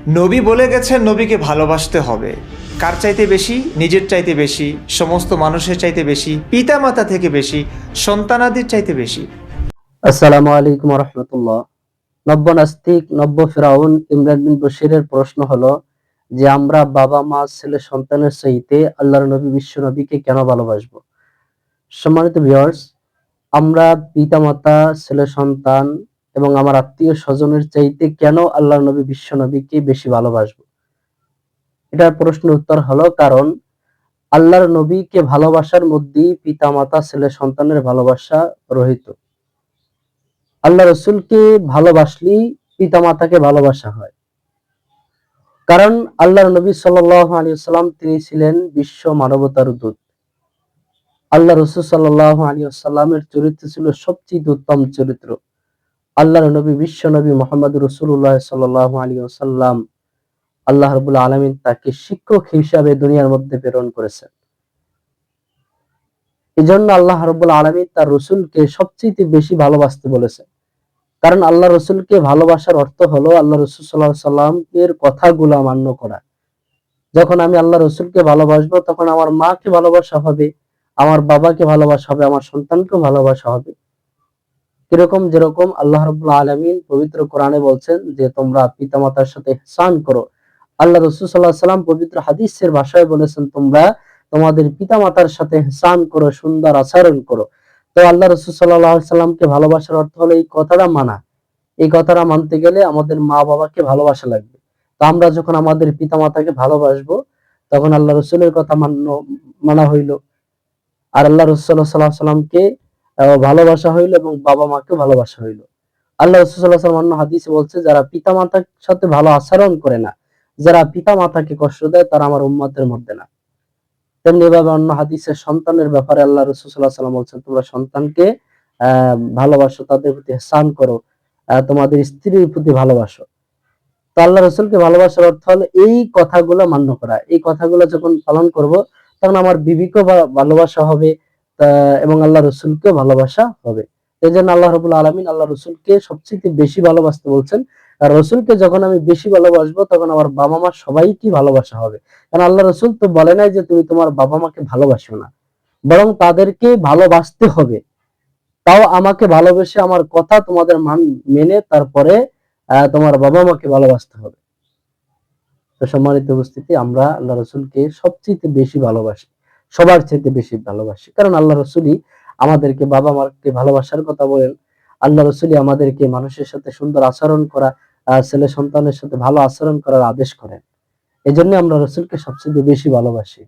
নবী বলে গেছেন নবীকে ভালোবাসতে হবে। কার চাইতে বেশি? নিজের চাইতে বেশি, সমস্ত মানুষের চাইতে বেশি, পিতামাতা থেকে বেশি, সন্তানাদির চাইতে বেশি। আসসালামু আলাইকুম রহমতুল্লাহ। নব্য নাস্তিক নব্য ফেরাউন ইমরান বিন বশিরের প্রশ্ন হলো যে আমরা বাবা মা ছেলে সন্তানের চাইতে আল্লাহর নবী বিশ্ব নবীকে কেন ভালোবাসবো। সম্মানিত ভিউয়ার্স, আমরা পিতা মাতা ছেলে সন্তান এবং আমার আত্মীয় স্বজনের চাইতে কেন আল্লাহর নবী বিশ্ব নবীকে বেশি ভালোবাসবো, এটার প্রশ্নের উত্তর হলো কারণ আল্লাহর নবীকে ভালোবাসার মধ্যেই পিতা মাতা ছেলে সন্তানের ভালোবাসা রহিত। আল্লাহ রসুলকে ভালোবাসলেই পিতা মাতাকে ভালোবাসা হয়। কারণ আল্লাহর নবী সাল্লাল্লাহু আলাইহি ওয়াসাল্লাম তিনি ছিলেন বিশ্ব মানবতার দূত। আল্লাহ রসুল সাল্লাল্লাহু আলাইহি ওয়াসাল্লামের চরিত্র ছিল সবচেয়ে উত্তম চরিত্র। আল্লাহর নবী বিশ্ব নবী মুহাম্মদ রাসূলুল্লাহ সাল্লাল্লাহু আলাইহি ওয়াসাল্লাম আল্লাহ রাব্বুল আলামিন তাকে শিক্ষক হিসাবে দুনিয়ার মধ্যে প্রেরণ করেছেন। এজন্য আল্লাহ রাব্বুল আলামিন তার রসুলকে সবচেয়ে বেশি ভালোবাসতে বলেছেন। কারণ আল্লাহ রসুলকে ভালোবাসার অর্থ হলো আল্লাহ রসুল সাল্লাল্লাহু আলাইহি সাল্লামের কথাগুলো মান্য করা। যখন আমি আল্লাহ রসুলকে ভালোবাসবো তখন আমার মাকে ভালোবাসা হবে, আমার বাবাকে ভালোবাসা হবে, আমার সন্তানকেও ভালোবাসা হবে। কিরকম? যেরকম আল্লাহ রাব্বুল আলামিন পবিত্র কোরআনে বলছেন যে তোমরা পিতামাতার সাথে ইহসান করো। আল্লাহ রসুল সাল্লাল্লাহু আলাইহি সাল্লাম পবিত্র হাদিসের ভাষায় বলেছেন তোমরা তোমাদের পিতামাতার সাথে ইহসান করো, সুন্দর আচরণ করো। তো আল্লাহ রসুল সাল্লাল্লাহু আলাইহি সাল্লামকে ভালোবাসার অর্থ হলো এই কথাটা মানা। এই কথাটা মানতে গেলে আমাদের মা বাবাকে ভালোবাসা লাগবে। তো আমরা যখন আমাদের পিতা মাতাকে ভালোবাসবো তখন আল্লাহ রসুলের কথা মানা হইল, আর আল্লাহ রসুল সাল্লাল্লাহু আলাইহি সাল্লামকে ভালোবাসা হইল এবং বাবা মাকে ভালোবাসা হইল। আল্লাহ রসুল সাল্লাল্লাহু আলাইহি সাল্লাম অন্য হাদিসে বলছে যারা পিতা মাতার সাথে ভালো আচরণ করে না, যারা পিতা মাতাকে কষ্ট দেয় তারা আমার উম্মতের মধ্যে না। তেমনি এভাবে অন্য হাদিসে সন্তানের ব্যাপারে আল্লাহ রসুল সাল্লাল্লাহু আলাইহি সাল্লাম বলছেন তোমরা সন্তানকে ভালোবাসো, তাদের প্রতি ইহসান করো, তোমাদের স্ত্রীর প্রতি ভালোবাসো। তো আল্লাহ রসুলকে ভালোবাসার অর্থ হলো এই কথাগুলো মান্য করা। এই কথাগুলো যখন পালন করব তখন আমার বিবিকেও ভালোবাসা হবে এবং আল্লাহ রসুলকেও ভালোবাসা হবে। এই জন্য আল্লাহ রাব্বুল আলামিন আল্লাহ রসুলকে সবচেয়ে বেশি ভালোবাসতে বলছেন। আর রসুলকে যখন আমি বেশি ভালোবাসবো তখন আমার বাবা মা সবাইকে ভালোবাসা হবে। কারণ আল্লাহ রসুল তো বলে নাই যে তুমি তোমার বাবা মাকে ভালোবাসো না, বরং তাদেরকে ভালোবাসতে হবে। তাও আমাকে ভালোবেসে আমার কথা তোমাদের মেনে তারপরে তোমার বাবা মাকে ভালোবাসতে হবে। তো সম্মানিত উপস্থিতি, আমরা আল্লাহ রসুলকে সবচেয়ে বেশি ভালোবাসি, সবার চাইতে বেশি ভালোবাসি। কারণ আল্লাহ রসুলই আমাদেরকে বাবা মাকে ভালোবাসার কথা বলেন। আল্লাহ রসুলই আমাদেরকে মানুষের সাথে সুন্দর আচরণ করা, ছেলে সন্তানের সাথে ভালো আচরণ করার আদেশ করেন। এজন্য আমরা রসুলকে সবচেয়ে বেশি ভালোবাসি।